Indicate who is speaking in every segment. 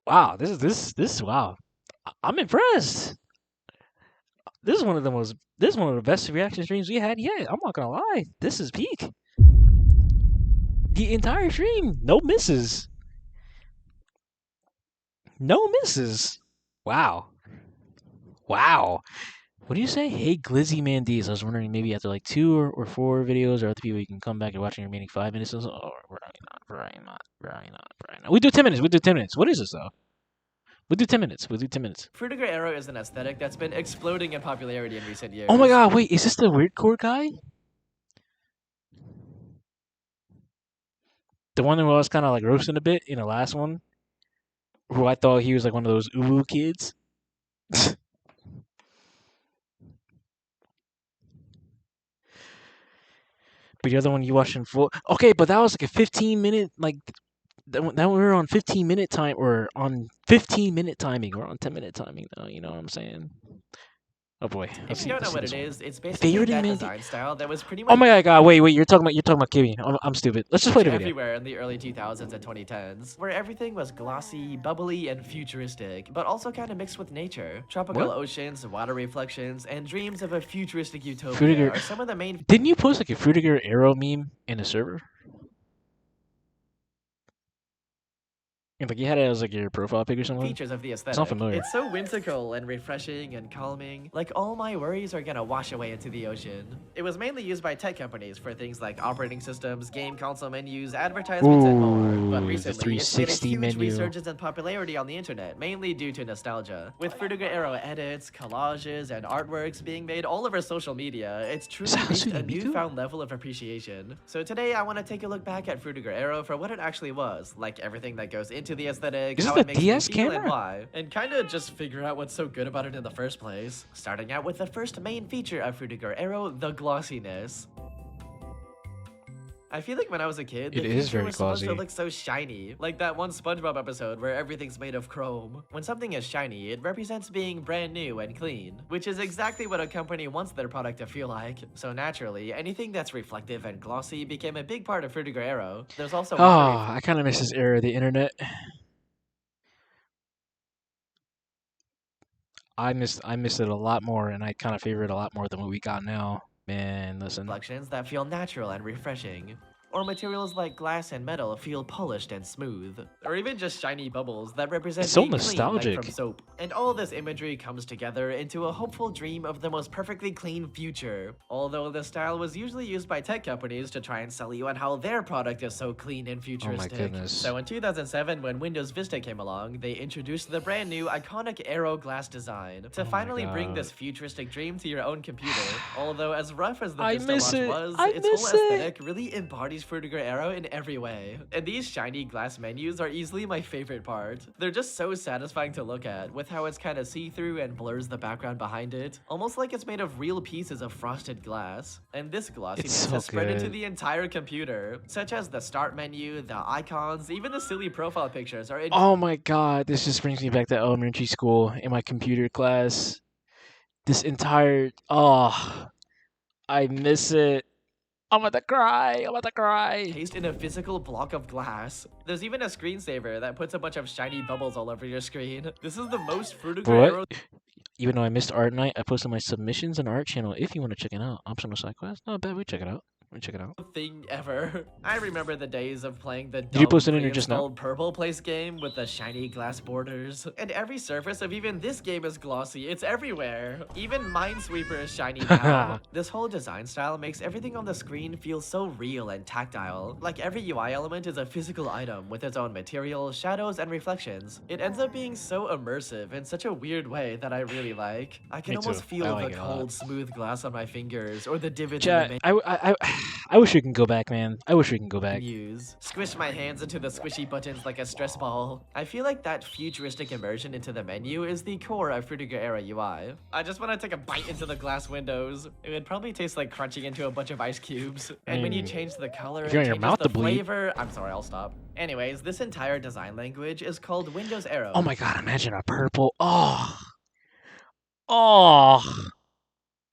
Speaker 1: Wow, this wow. I'm impressed. This is one of the most. This is one of the best reaction streams we had yet. I'm not gonna lie. This is peak. The entire stream, no misses. No misses. Wow. Wow. What do you say? Hey, Glizzimandias. I was wondering maybe after like two or four videos or other people you can come back and watch your remaining 5 minutes. Oh, probably not. We do 10 minutes. We do 10 minutes. What is this though? We'll do 10 minutes. We'll do 10 minutes.
Speaker 2: Frutiger Aero is an aesthetic that's been exploding in popularity in recent years.
Speaker 1: Oh my god, wait, is this the weird core guy? The one who was kind of like roasting a bit in the last one? Who I thought he was like one of those uwu kids? But the other one you watched in full. Okay, but that was like a 15-minute, like, that we were on 15-minute time, or on 15-minute timing. We're on 10-minute timing now, you know what I'm saying? Oh boy.
Speaker 2: If you don't know what it is, it's basically
Speaker 1: Favorite
Speaker 2: that
Speaker 1: Izzimandias?
Speaker 2: design style that was pretty much
Speaker 1: Oh my god, wait, you're talking about Kibby. I'm stupid. Let's just play the video.
Speaker 2: everywhere in the early 2000s and 2010s, where everything was glossy, bubbly, and futuristic, but also kind of mixed with nature. Tropical
Speaker 1: What?
Speaker 2: oceans, water reflections, and dreams of a futuristic utopia
Speaker 1: Frutiger.
Speaker 2: are some of the main
Speaker 1: Didn't you post like a Frutiger Aero meme in a server? And like you had it as like your profile pic or something?
Speaker 2: features of the aesthetic.
Speaker 1: It's not familiar.
Speaker 2: It's so whimsical and refreshing and calming. Like all my worries are gonna wash away into the ocean. It was mainly used by tech companies for things like operating systems, game console menus, advertisements, and more. But
Speaker 1: Ooh, the
Speaker 2: recently, it's made a
Speaker 1: 360
Speaker 2: huge
Speaker 1: menu.
Speaker 2: resurgence in popularity on the internet, mainly due to nostalgia. With Frutiger Aero edits, collages, and artworks being made all over social media, it's truly reached a newfound level of appreciation. So today, I want to take a look back at Frutiger Aero for what it actually was, like everything that goes into the aesthetic,
Speaker 1: Is
Speaker 2: how
Speaker 1: it
Speaker 2: it
Speaker 1: the
Speaker 2: makes
Speaker 1: DS
Speaker 2: me feel,
Speaker 1: camera?
Speaker 2: and why, and kind of just figure out what's so good about it in the first place. Starting out with the first main feature of Frutiger Aero, the glossiness. I feel like when I was a kid, the
Speaker 1: It is
Speaker 2: feature
Speaker 1: very
Speaker 2: was supposed to
Speaker 1: glossy.
Speaker 2: look so shiny, like that one SpongeBob episode where everything's made of chrome. When something is shiny, it represents being brand new and clean, which is exactly what a company wants their product to feel like. So naturally, anything that's reflective and glossy became a big part of Frutiger Aero. There's also
Speaker 1: Oh, I kind of miss this era of the internet. I missed it a lot more, and I kind of favor it a lot more than what we got now. Man, listen.
Speaker 2: reflections that feel natural and refreshing. Or materials like glass and metal feel polished and smooth. Or even just shiny bubbles that represent
Speaker 1: It's so
Speaker 2: being clean, like
Speaker 1: nostalgic.
Speaker 2: from soap. And all this imagery comes together into a hopeful dream of the most perfectly clean future. Although the style was usually used by tech companies to try and sell you on how their product is so clean and futuristic.
Speaker 1: goodness.
Speaker 2: So in 2007, when Windows Vista came along, they introduced the brand new iconic Aero glass design to
Speaker 1: Oh my
Speaker 2: finally bring
Speaker 1: God.
Speaker 2: this futuristic dream to your own computer. Although as rough as the
Speaker 1: I
Speaker 2: Vista
Speaker 1: miss
Speaker 2: launch
Speaker 1: it.
Speaker 2: was,
Speaker 1: I
Speaker 2: its
Speaker 1: miss
Speaker 2: whole
Speaker 1: it.
Speaker 2: aesthetic really embodies Frutiger Aero in every way. And these shiny glass menus are easily my favorite part. They're just so satisfying to look at, with how it's kind of see-through and blurs the background behind it, almost like it's made of real pieces of frosted glass. And this glossiness
Speaker 1: so
Speaker 2: has spread into
Speaker 1: good.
Speaker 2: the entire computer, such as the start menu, the icons, even the silly profile pictures are in
Speaker 1: Oh my god, this just brings me back to elementary school in my computer class. This entire I miss it. I'm about to cry. I'm about to cry.
Speaker 2: encased in a physical block of glass. There's even a screensaver that puts a bunch of shiny bubbles all over your screen. This is the most Frutiger Aero
Speaker 1: What? Even though I missed art night, I posted my submissions on art channel if you want to check it out. Optional side quest. Not bad. We check it out. We check it out.
Speaker 2: thing ever. I remember the days of playing the
Speaker 1: you post it
Speaker 2: dumb
Speaker 1: in here just now?
Speaker 2: pre-installed Purple Place game with the shiny glass borders. And every surface of even this game is glossy. It's everywhere. Even Minesweeper is shiny now. This whole design style makes everything on the screen feel so real and tactile. Like every UI element is a physical item with its own material, shadows, and reflections. It ends up being so immersive in such a weird way that I really like. I can
Speaker 1: Me too.
Speaker 2: almost
Speaker 1: I
Speaker 2: feel
Speaker 1: like
Speaker 2: the
Speaker 1: it a lot.
Speaker 2: cold, smooth glass on my fingers or the divots
Speaker 1: Chat,
Speaker 2: in the
Speaker 1: I wish we can go back, man. I wish we can go back.
Speaker 2: menus. Squish my hands into the squishy buttons like a stress ball. I feel like that futuristic immersion into the menu is the core of Frutiger Era UI. I just want to take a bite into the glass windows. It would probably taste like crunching into a bunch of ice cubes. And when you change the color,
Speaker 1: if you
Speaker 2: it
Speaker 1: want your
Speaker 2: changes
Speaker 1: mouth
Speaker 2: the
Speaker 1: to bleed.
Speaker 2: flavor. I'm sorry, I'll stop. Anyways, this entire design language is called Windows Aero.
Speaker 1: Oh my god, imagine a purple. Oh.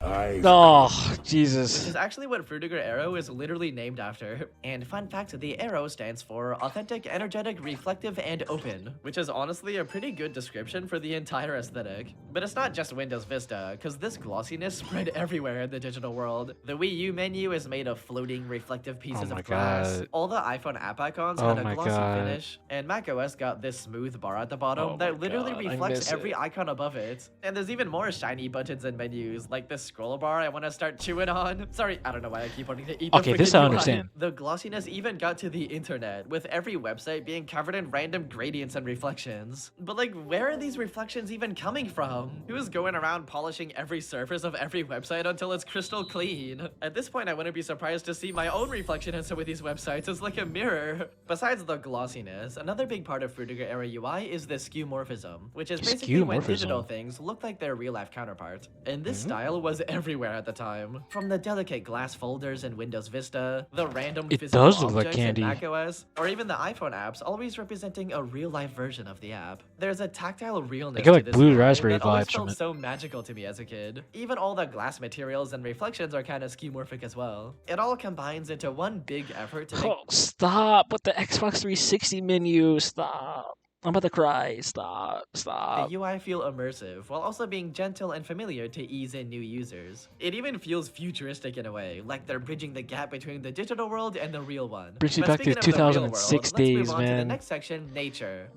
Speaker 1: Oh,
Speaker 2: which
Speaker 1: Jesus.
Speaker 2: is actually what Frutiger Aero is literally named after. And fun fact, the Aero stands for Authentic, Energetic, Reflective, and Open, which is honestly a pretty good description for the entire aesthetic. But it's not just Windows Vista, because this glossiness spread everywhere in the digital world. The Wii U menu is made of floating, reflective
Speaker 1: Oh
Speaker 2: pieces
Speaker 1: my
Speaker 2: of glass.
Speaker 1: god.
Speaker 2: All the iPhone app icons
Speaker 1: Oh
Speaker 2: had a
Speaker 1: my
Speaker 2: glossy
Speaker 1: god.
Speaker 2: finish, and macOS got this smooth bar at the bottom
Speaker 1: Oh my
Speaker 2: that literally
Speaker 1: god. I
Speaker 2: reflects
Speaker 1: miss
Speaker 2: every
Speaker 1: it.
Speaker 2: icon above it. And there's even more shiny buttons and menus, like this scroll bar I want to start chewing on. Sorry, I don't know why I keep wanting to eat the
Speaker 1: Okay, this
Speaker 2: freaking
Speaker 1: I
Speaker 2: UI.
Speaker 1: understand.
Speaker 2: The glossiness even got to the internet, with every website being covered in random gradients and reflections. But like, where are these reflections even coming from? Who's going around polishing every surface of every website until it's crystal clean? At this point, I wouldn't be surprised to see my own reflection in some of these websites as like a mirror. Besides the glossiness, another big part of Frutiger era UI is the skeuomorphism, which is basically when digital
Speaker 1: Skeuomorphism.
Speaker 2: things look like their real-life counterpart. And this
Speaker 1: Hmm?
Speaker 2: style was everywhere at the time. From the delicate glass folders in Windows Vista, the random
Speaker 1: It
Speaker 2: physical
Speaker 1: does look like
Speaker 2: objects in
Speaker 1: candy.
Speaker 2: macOS, or even the iPhone apps always representing a real-life version of the app. There's a tactile
Speaker 1: I
Speaker 2: realness
Speaker 1: get
Speaker 2: to
Speaker 1: like
Speaker 2: this
Speaker 1: blue
Speaker 2: UI
Speaker 1: raspberry
Speaker 2: that always
Speaker 1: vibes from
Speaker 2: felt
Speaker 1: it.
Speaker 2: so magical to me as a kid. Even all the glass materials and reflections are kind of skeuomorphic as well. It all combines into one big effort to make
Speaker 1: Oh, stop with the Xbox 360 menu. Stop. I'm about to cry. Stop.
Speaker 2: the
Speaker 1: Stop.
Speaker 2: UI feel immersive, while also being gentle and familiar to ease in new users. It even feels futuristic in a way, like they're bridging the gap between the digital world and the real one.
Speaker 1: Brings me
Speaker 2: But
Speaker 1: back to
Speaker 2: speaking of the real world,
Speaker 1: 2006
Speaker 2: let's move
Speaker 1: days,
Speaker 2: on to the
Speaker 1: man.
Speaker 2: next section, nature.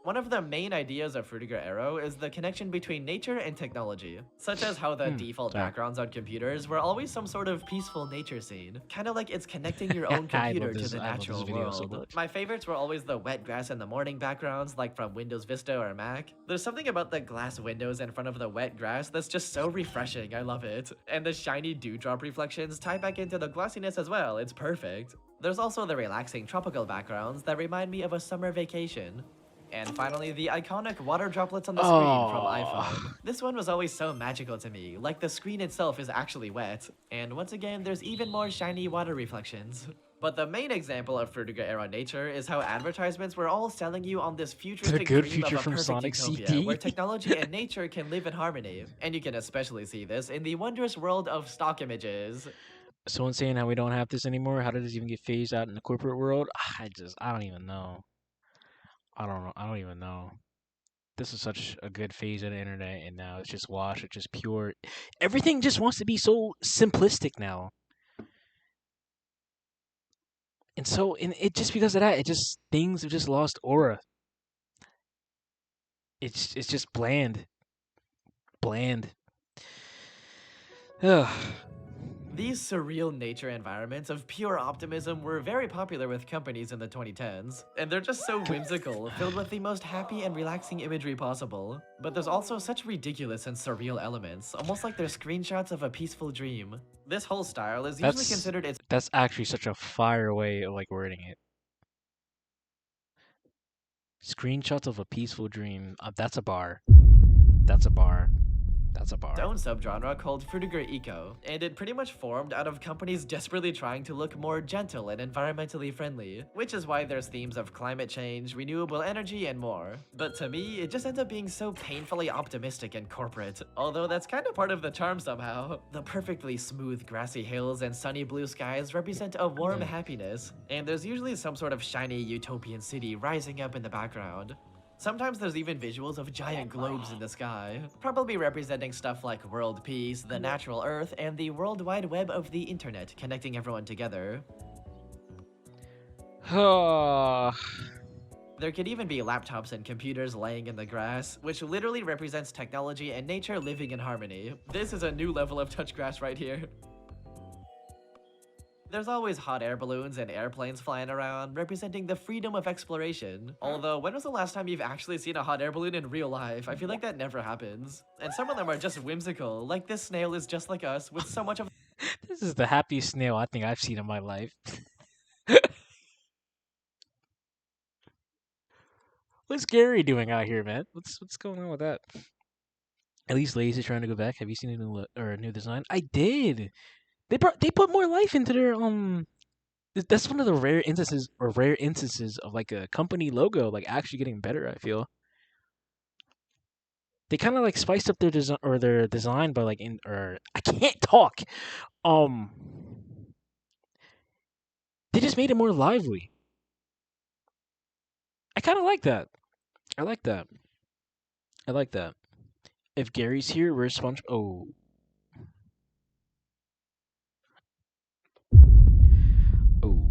Speaker 2: One of the main ideas of Frutiger Aero is the connection between nature and technology, such as how the default
Speaker 1: Sorry.
Speaker 2: backgrounds on computers were always some sort of peaceful nature scene, kind of like it's connecting your own
Speaker 1: I
Speaker 2: computer
Speaker 1: love
Speaker 2: to
Speaker 1: this.
Speaker 2: the
Speaker 1: I love this
Speaker 2: natural
Speaker 1: video so
Speaker 2: world.
Speaker 1: much.
Speaker 2: My favorites were always the wet grass in the morning backgrounds, like from Windows Vista or Mac. There's something about the glass windows in front of the wet grass that's just so refreshing, I love it. And the shiny dewdrop reflections tie back into the glossiness as well, it's perfect. There's also the relaxing tropical backgrounds that remind me of a summer vacation. And finally, the iconic water droplets on the screen from
Speaker 1: Oh.
Speaker 2: iPhone. This one was always so magical to me, like the screen itself is actually wet. And once again, there's even more shiny water reflections. But the main example of Frutiger era nature is how advertisements were all selling you on this
Speaker 1: The
Speaker 2: futuristic
Speaker 1: good
Speaker 2: dream of
Speaker 1: future
Speaker 2: a
Speaker 1: from
Speaker 2: perfect
Speaker 1: Sonic
Speaker 2: utopia where
Speaker 1: CD.
Speaker 2: technology and nature can live in harmony. And you can especially see this in the wondrous world of stock images.
Speaker 1: Someone saying how we don't have this anymore. How did this even get phased out in the corporate world? I don't even know. I don't know. I don't even know. This is such a good phase of the internet, and now it's just washed. It's just pure. Everything just wants to be so simplistic now, and it just because of that, it just things have just lost aura. It's just bland, bland. Ugh.
Speaker 2: These surreal nature environments of pure optimism were very popular with companies in the 2010s, and they're just so whimsical, filled with the most happy and relaxing imagery possible. But there's also such ridiculous and surreal elements, almost like they're screenshots of a peaceful dream. This whole style is usually
Speaker 1: That's
Speaker 2: considered its
Speaker 1: that's actually such a fire way of like wording it. Screenshots of a peaceful dream. That's a bar. That's a bar. That's a bar.
Speaker 2: own subgenre called Frutiger Eco, and it pretty much formed out of companies desperately trying to look more gentle and environmentally friendly, which is why there's themes of climate change, renewable energy, and more. But to me, it just ends up being so painfully optimistic and corporate, although that's kind of part of the charm somehow. The perfectly smooth grassy hills and sunny blue skies represent a warm happiness, and there's usually some sort of shiny utopian city rising up in the background. Sometimes there's even visuals of giant globes in the sky, probably representing stuff like world peace, the natural earth, and the world wide web of the internet connecting everyone together.
Speaker 1: Oh,
Speaker 2: There could even be laptops and computers laying in the grass, which literally represents technology and nature living in harmony. This is a new level of touch grass right here. There's always hot air balloons and airplanes flying around, representing the freedom of exploration. Although, when was the last time you've actually seen a hot air balloon in real life? I feel like that never happens. And some of them are just whimsical, like this snail is just like us, with so much of
Speaker 1: this is the happiest snail I think I've seen in my life. What's Gary doing out here, man? What's going on with that? At least Lazy trying to go back. Have you seen a new design? I did. They put more life into their That's one of the rare instances of like a company logo like actually getting better. I feel. They kind of like spiced up their design by like I can't talk. Um, they just made it more lively. I kind of like that. I like that. I like that. If Gary's here, where's Sponge? Oh, oh.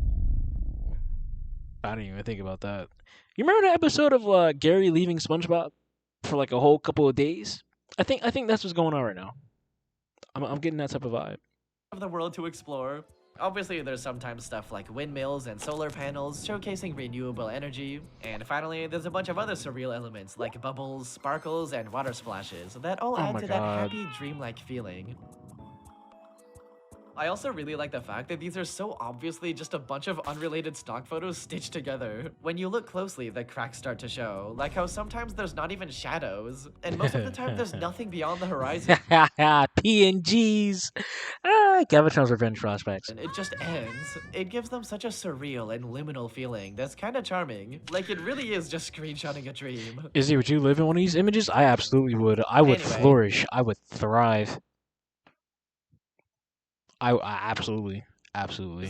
Speaker 1: I didn't even think about that. You remember the episode of Gary leaving SpongeBob for like a whole couple of days? I think that's what's going on right now. I'm getting that type of vibe.
Speaker 2: Of the world to explore. Obviously, there's sometimes stuff like windmills and solar panels showcasing renewable energy. And finally, there's a bunch of other surreal elements like bubbles, sparkles, and water splashes that all
Speaker 1: Oh
Speaker 2: add
Speaker 1: my
Speaker 2: to that
Speaker 1: god.
Speaker 2: happy, dreamlike feeling. I also really like the fact that these are so obviously just a bunch of unrelated stock photos stitched together. When you look closely, the cracks start to show, like how sometimes there's not even shadows, and most of the time there's nothing beyond the horizon.
Speaker 1: PNGs. Gavatron's Revenge flashbacks.
Speaker 2: It just ends. It gives them such a surreal and liminal feeling that's kind of charming. Like it really is just screenshotting a dream.
Speaker 1: Izzy, would you live in one of these images? I absolutely would. I would
Speaker 2: Anyway.
Speaker 1: flourish. I would thrive. I absolutely.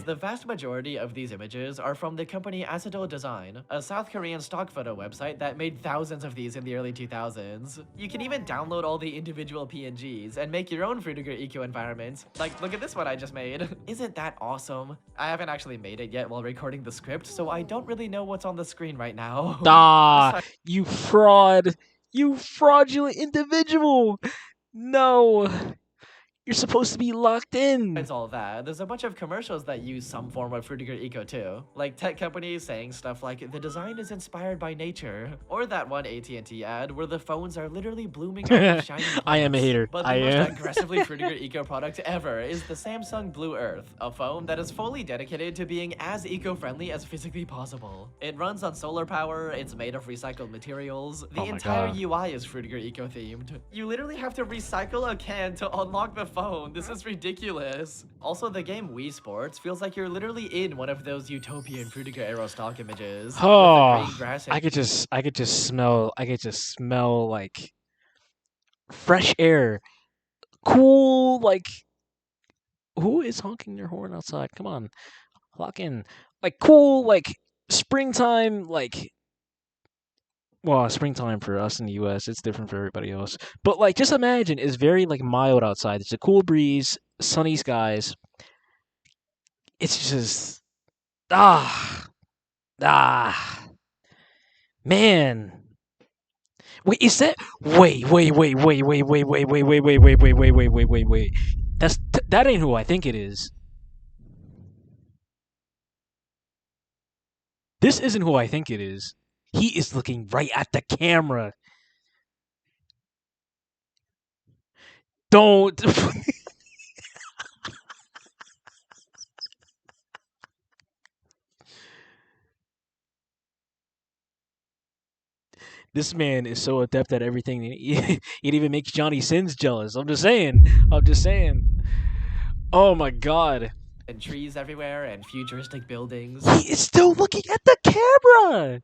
Speaker 2: The vast majority of these images are from the company Aero Design, a South Korean stock photo website that made thousands of these in the early 2000s. You can even download all the individual PNGs and make your own Frutiger eco environment. Like, look at this one I just made. Isn't that awesome? I haven't actually made it yet while recording the script, so I don't really know what's on the screen right now.
Speaker 1: Ah, you fraud. You fraudulent individual. No. You're supposed to be locked in.
Speaker 2: Besides all that, there's a bunch of commercials that use some form of Frutiger eco too. Like tech companies saying stuff like, the design is inspired by nature. Or that one AT&T ad where the phones are literally blooming out of shiny plants.
Speaker 1: I am a hater.
Speaker 2: But the most aggressively Frutiger eco product ever is the Samsung Blue Earth, a phone that is fully dedicated to being as eco-friendly as physically possible. It runs on solar power, it's made of recycled materials, the entire UI is Frutiger eco themed. You literally have to recycle a can to unlock the phone. This is ridiculous. Also, the game Wii Sports feels like you're literally in one of those utopian Frutiger Aero stock images.
Speaker 1: Oh, I could just smell like fresh air, cool. Like, who is honking their horn outside? Come on, lock in. Like cool, like springtime, like. Well, springtime for us in the U.S. It's different for everybody else. But like, just imagine it's very like mild outside. It's a cool breeze, sunny skies. It's just ah man. Wait, is that? Wait. That ain't who I think it is. This isn't who I think it is. He is looking right at the camera. Don't. This man is so adept at everything. It even makes Johnny Sins jealous. I'm just saying. Oh my god.
Speaker 2: And trees everywhere and futuristic buildings.
Speaker 1: He is still looking at the camera.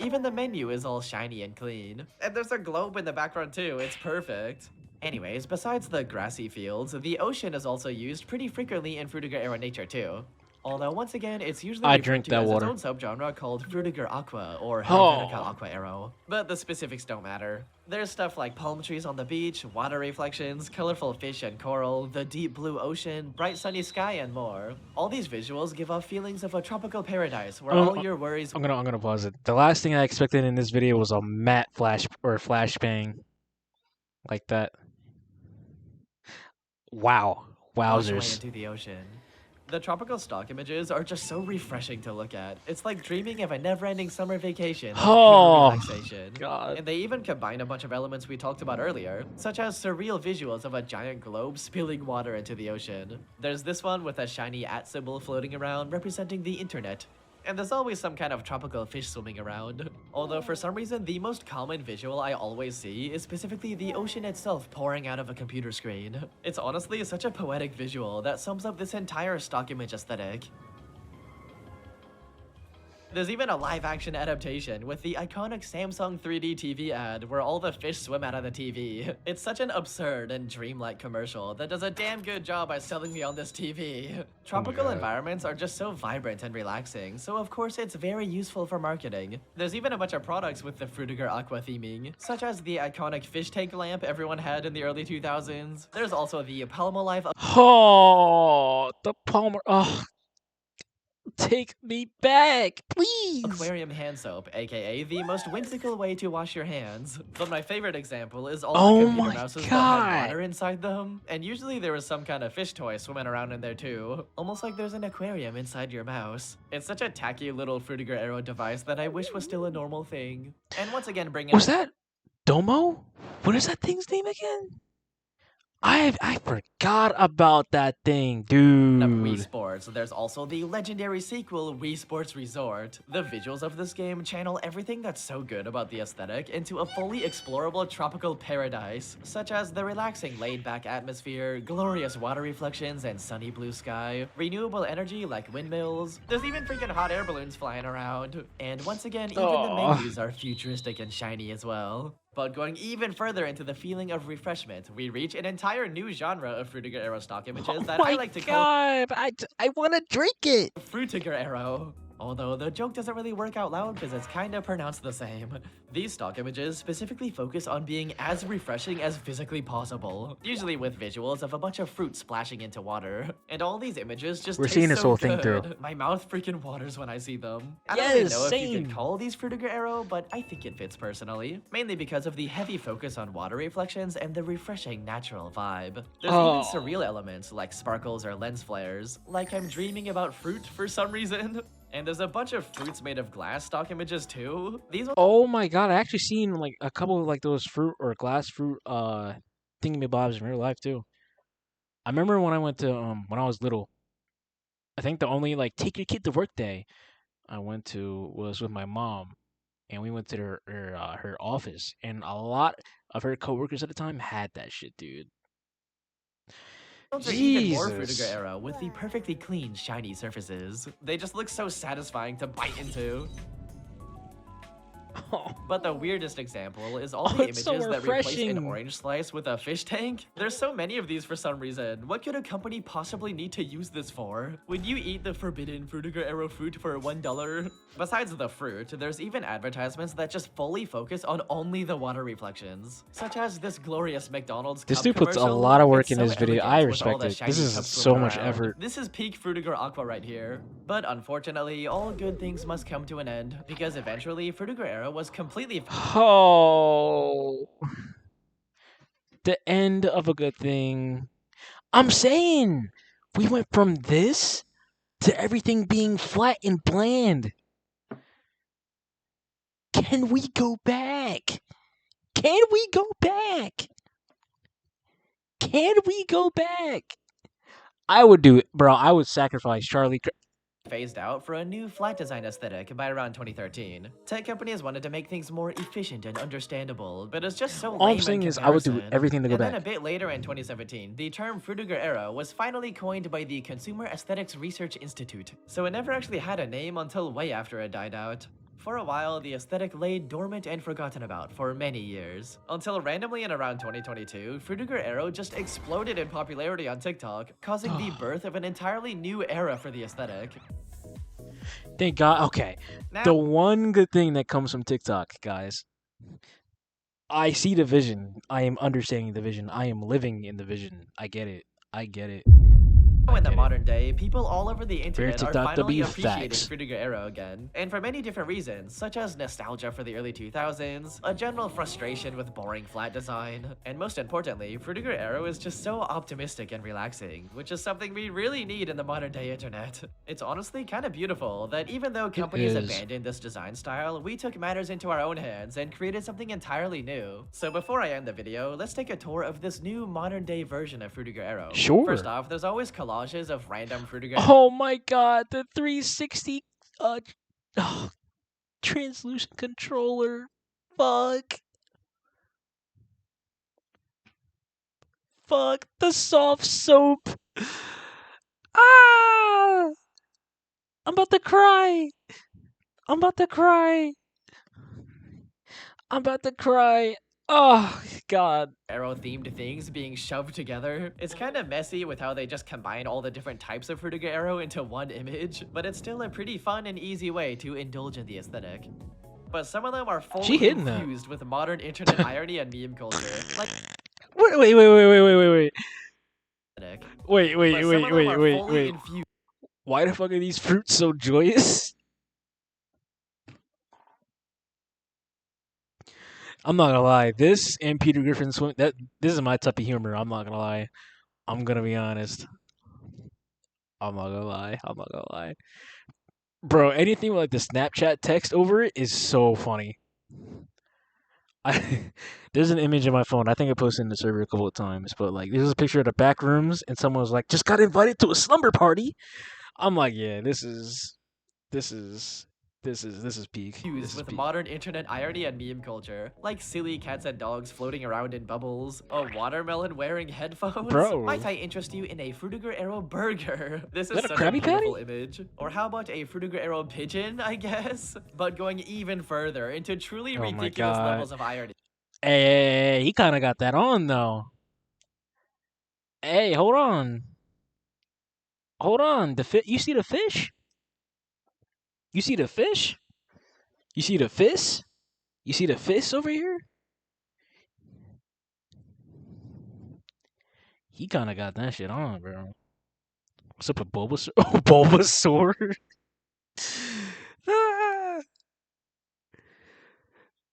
Speaker 2: Even the menu is all shiny and clean. And there's a globe in the background too, it's perfect. Anyways, besides the grassy fields, the ocean is also used pretty frequently in Frutiger Aero nature too. Although once again, it's usually referred to as its own subgenre called Frutiger Aqua or Helvetica Aqua Aero. But the specifics don't matter. There's stuff like palm trees on the beach, water reflections, colorful fish and coral, the deep blue ocean, bright sunny sky, and more. All these visuals give off feelings of a tropical paradise where all your worries.
Speaker 1: I'm gonna pause it. The last thing I expected in this video was a matte flash or flashbang like that. Wow, wowzers!
Speaker 2: Into the ocean. The tropical stock images are just so refreshing to look at. It's like dreaming of a never-ending summer vacation with pure relaxation.
Speaker 1: God.
Speaker 2: And they even combine a bunch of elements we talked about earlier, such as surreal visuals of a giant globe spilling water into the ocean. There's this one with a shiny @ symbol floating around representing the internet. And there's always some kind of tropical fish swimming around. Although for some reason, the most common visual I always see is specifically the ocean itself pouring out of a computer screen. It's honestly such a poetic visual that sums up this entire stock image aesthetic. There's even a live-action adaptation with the iconic Samsung 3D TV ad where all the fish swim out of the TV. It's such an absurd and dreamlike commercial that does a damn good job by selling me on this TV.
Speaker 1: Oh my
Speaker 2: Tropical
Speaker 1: god.
Speaker 2: environments are just so vibrant and relaxing, so of course it's very useful for marketing. There's even a bunch of products with the Frutiger aqua theming, such as the iconic fish tank lamp everyone had in the early 2000s. There's also the Palmolive
Speaker 1: Oh, the Palmer. Oh, take me back, please.
Speaker 2: aquarium hand soap, aka the most whimsical way to wash your hands. But my favorite example is all
Speaker 1: Oh
Speaker 2: the computer
Speaker 1: my
Speaker 2: mouses that
Speaker 1: God.
Speaker 2: had water inside them, and usually there was some kind of fish toy swimming around in there too. Almost like there's an aquarium inside your mouse. It's such a tacky little Frutiger Aero device that I wish was still a normal thing. And once again bringing
Speaker 1: Was that Domo? What is that thing's name again? I forgot about that thing,
Speaker 2: up Wii
Speaker 1: dude.
Speaker 2: Sports, there's also the legendary sequel, Wii Sports Resort. The visuals of this game channel everything that's so good about the aesthetic into a fully explorable tropical paradise, such as the relaxing laid-back atmosphere, glorious water reflections and sunny blue sky, renewable energy like windmills, there's even freaking hot air balloons flying around. And once again, even the
Speaker 1: Aw.
Speaker 2: menus are futuristic and shiny as well. But going even further into the feeling of refreshment, we reach an entire new genre of Frutiger Aero stock images
Speaker 1: Oh
Speaker 2: that
Speaker 1: my
Speaker 2: I like to call
Speaker 1: god, I want to drink it.
Speaker 2: Frutiger Aero. Although the joke doesn't really work out loud because it's kinda pronounced the same. These stock images specifically focus on being as refreshing as physically possible, usually with visuals of a bunch of fruit splashing into water. And all these images just
Speaker 1: We're
Speaker 2: taste
Speaker 1: seeing this
Speaker 2: so
Speaker 1: whole thing through.
Speaker 2: good. My mouth freaking waters when I see them. I don't really
Speaker 1: Yes,
Speaker 2: know if you
Speaker 1: same.
Speaker 2: could call these Frutiger Aero, but I think it fits personally. Mainly because of the heavy focus on water reflections and the refreshing natural vibe. There's
Speaker 1: Oh.
Speaker 2: even surreal elements like sparkles or lens flares, like I'm dreaming about fruit for some reason. And there's a bunch of fruits made of glass stock images too. These
Speaker 1: Oh my god, I actually seen like a couple of like those fruit or glass fruit thingamabobs in real life too. I remember when I went to when I was little, I think the only like take your kid to work day I went to was with my mom, and we went to her office, and a lot of her coworkers at the time had that shit, dude.
Speaker 2: ones are even more Frutiger
Speaker 1: Jesus.
Speaker 2: Aero with the perfectly clean, shiny surfaces. They just look so satisfying to bite into. But the weirdest example is all
Speaker 1: Oh,
Speaker 2: the
Speaker 1: it's so
Speaker 2: images that replace an
Speaker 1: refreshing.
Speaker 2: orange slice with a fish tank. There's so many of these for some reason. What could a company possibly need to use this for? Would you eat the forbidden Frutiger Aero fruit for $1? Besides the fruit, there's even advertisements that just fully focus on only the water reflections, such as this glorious McDonald's
Speaker 1: This
Speaker 2: cup
Speaker 1: dude puts a
Speaker 2: commercial.
Speaker 1: lot of work
Speaker 2: It's
Speaker 1: in
Speaker 2: so
Speaker 1: this video.
Speaker 2: elegant
Speaker 1: I
Speaker 2: with all
Speaker 1: respect
Speaker 2: the
Speaker 1: it. This
Speaker 2: shiny
Speaker 1: is
Speaker 2: cups
Speaker 1: so
Speaker 2: swimming
Speaker 1: much
Speaker 2: around.
Speaker 1: effort.
Speaker 2: This is peak Frutiger Aqua right here. But unfortunately, all good things must come to an end, because eventually Frutiger Aero was completely
Speaker 1: Oh, the end of a good thing. I'm saying we went from this to everything being flat and bland. Can we go back? Can we go back? Can we go back? I would do it, bro. I would sacrifice Charlie.
Speaker 2: phased out for a new flat design aesthetic by around 2013. Tech companies wanted to make things more efficient and understandable, but it's just so
Speaker 1: All I'm
Speaker 2: lame
Speaker 1: saying
Speaker 2: in
Speaker 1: is I would do
Speaker 2: comparison.
Speaker 1: everything to go
Speaker 2: And then a
Speaker 1: back.
Speaker 2: bit later in 2017, the term Frutiger Aero was finally coined by the Consumer Aesthetics Research Institute, so it never actually had a name until way after it died out. For a while, the aesthetic lay dormant and forgotten about for many years, until randomly in around 2022, Frutiger Aero just exploded in popularity on TikTok, causing the birth of an entirely new era for the aesthetic.
Speaker 1: Thank God. Okay.
Speaker 2: Now,
Speaker 1: The one good thing that comes from TikTok, guys, I see the vision. I am understanding the vision. I am living in the vision. I get it. I get it.
Speaker 2: in the modern day, people all over the internet are
Speaker 1: TikTok
Speaker 2: finally
Speaker 1: W
Speaker 2: appreciating
Speaker 1: facts.
Speaker 2: Frutiger Aero again, and for many different reasons, such as nostalgia for the early 2000s, a general frustration with boring flat design, and most importantly, Frutiger Aero is just so optimistic and relaxing, which is something we really need in the modern day internet. It's honestly kind of beautiful that even though companies
Speaker 1: is.
Speaker 2: abandoned this design style, we took matters into our own hands and created something entirely new. So before I end the video, let's take a tour of this new modern day version of Frutiger Aero.
Speaker 1: Sure.
Speaker 2: First off, there's always collages of random Frutiger
Speaker 1: Oh my God, the 360 translucent controller. Fuck. Fuck the soft soap. Ah! I'm about to cry. I'm about to cry. I'm about to cry. Oh God.
Speaker 2: Aero themed things being shoved together. It's kind of messy with how they just combine all the different types of Frutiger Aero into one image, but it's still a pretty fun and easy way to indulge in the aesthetic. But some of them are
Speaker 1: She
Speaker 2: fully
Speaker 1: hitting that.
Speaker 2: infused with modern internet irony and meme culture. Like
Speaker 1: Wait.
Speaker 2: aesthetic.
Speaker 1: Wait,
Speaker 2: But some of them are fully
Speaker 1: wait.
Speaker 2: infused.
Speaker 1: Why the fuck are these fruits so joyous? I'm not gonna lie. This and Peter Griffin swim. This is my type of humor. I'm not gonna lie. I'm gonna be honest. I'm not gonna lie. I'm not gonna lie. Bro, anything with like the Snapchat text over it is so funny. I there's an image on my phone. I think I posted in the server a couple of times, but like there's a picture of the back rooms, and someone was like, "Just got invited to a slumber party." I'm like, yeah, this is this is peak. This
Speaker 2: Used
Speaker 1: is
Speaker 2: with
Speaker 1: peak.
Speaker 2: modern internet irony and meme culture, like silly cats and dogs floating around in bubbles, a watermelon wearing headphones.
Speaker 1: Bro.
Speaker 2: Might I interest you in a Frutiger Aero burger? This is
Speaker 1: that a
Speaker 2: such
Speaker 1: Krabby
Speaker 2: a beautiful
Speaker 1: Patty?
Speaker 2: image. Or how about a Frutiger Aero pigeon, I guess? But going even further into truly
Speaker 1: Oh my
Speaker 2: ridiculous
Speaker 1: God.
Speaker 2: levels of irony.
Speaker 1: Hey, he kind of got that on though. Hey, hold on. Hold on. You see the fish? You see the fish? You see the fish? You see the fish over here? He kind of got that shit on, bro. What's up with Bulbasaur? Oh, Bulbasaur. Ah,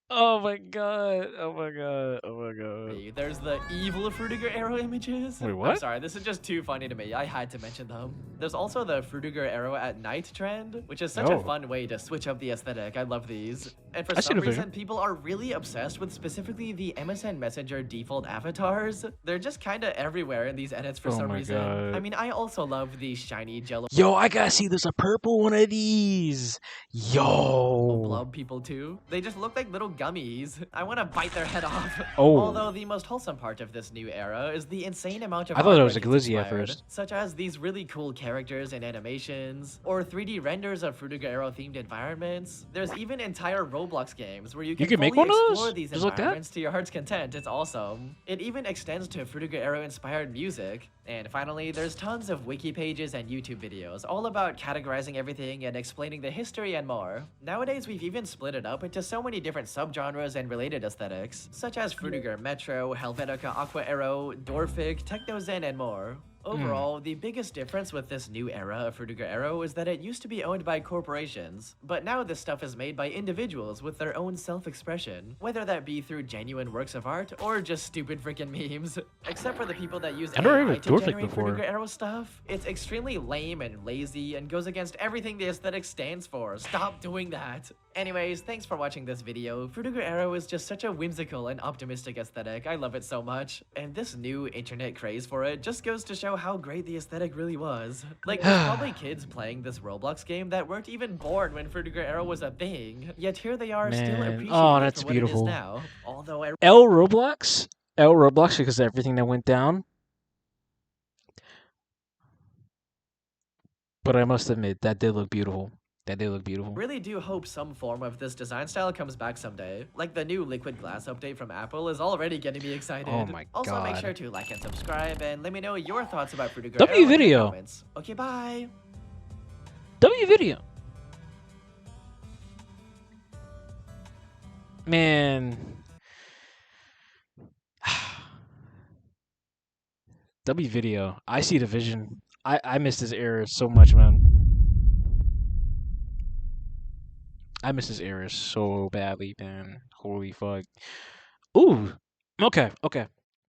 Speaker 1: oh my god. Oh my god. Oh my god.
Speaker 2: There's the evil Frutiger Aero images.
Speaker 1: Wait,
Speaker 2: I'm
Speaker 1: what?
Speaker 2: sorry, this is just too funny to me. I had to mention them. There's also the Frutiger Aero at night trend, which is such a
Speaker 1: Oh.
Speaker 2: fun way to switch up the aesthetic. I love these. And for
Speaker 1: I see
Speaker 2: some
Speaker 1: the vision.
Speaker 2: reason, people are really obsessed with specifically the MSN Messenger default avatars. They're just kind of everywhere in these edits for
Speaker 1: Oh
Speaker 2: some
Speaker 1: my
Speaker 2: reason.
Speaker 1: God.
Speaker 2: I mean, I also love the shiny jello
Speaker 1: Yo, I gotta see there's a purple one of these. Yo.
Speaker 2: blob people too. They just look like little gummies. I want to bite their head off.
Speaker 1: Oh.
Speaker 2: Although the most wholesome part of this new era is the insane amount of
Speaker 1: I thought it
Speaker 2: art
Speaker 1: was
Speaker 2: that
Speaker 1: a
Speaker 2: gets
Speaker 1: glizzy at
Speaker 2: inspired,
Speaker 1: first.
Speaker 2: such as these really cool characters and animations, or 3D renders of Frutiger Aero themed environments. There's even entire Roblox games where you can
Speaker 1: can make
Speaker 2: fully
Speaker 1: one of those?
Speaker 2: explore these
Speaker 1: Just like that?
Speaker 2: environments to your heart's content. It's awesome. It even extends to Frutiger Aero inspired music. And finally, there's tons of wiki pages and YouTube videos all about categorizing everything and explaining the history and more. Nowadays, we've even split it up into so many different subgenres and related aesthetics, such as Frutiger Metro, Helvetica Aqua Aero, Dorfig, Technozen, and more. Overall, the biggest difference with this new era of Frutiger Aero is that it used to be owned by corporations, but now this stuff is made by individuals with their own self-expression, whether that be through genuine works of art or just stupid freaking memes. Except for the people that use
Speaker 1: I never heard
Speaker 2: AI
Speaker 1: of
Speaker 2: to
Speaker 1: Dorfig
Speaker 2: generate
Speaker 1: before.
Speaker 2: Frutiger Aero stuff, it's extremely lame and lazy and goes against everything the aesthetic stands for. Stop doing that. Anyways, thanks for watching this video. Frutiger Aero is just such a whimsical and optimistic aesthetic. I love it so much. And this new internet craze for it just goes to show how great the aesthetic really was. Like, there's probably kids playing this Roblox game that weren't even born when Frutiger Aero was a thing. Yet here they are still
Speaker 1: Man.
Speaker 2: appreciating
Speaker 1: Oh,
Speaker 2: it
Speaker 1: that's
Speaker 2: for what it is
Speaker 1: beautiful.
Speaker 2: now. Although I
Speaker 1: L Roblox? L Roblox because of everything that went down. But I must admit, that did look beautiful. That did look beautiful.
Speaker 2: really do hope some form of this design style comes back someday. Like the new liquid glass update from Apple is already getting me excited.
Speaker 1: Oh my
Speaker 2: Also, make
Speaker 1: God.
Speaker 2: sure to like and subscribe and let me know your thoughts about Frutiger
Speaker 1: W
Speaker 2: Aero in the
Speaker 1: video.
Speaker 2: comments. Okay, bye!
Speaker 1: W video. Man. W video. I see the vision. I miss this era so much, man. I miss this era so badly, man. Holy fuck. Ooh. Okay.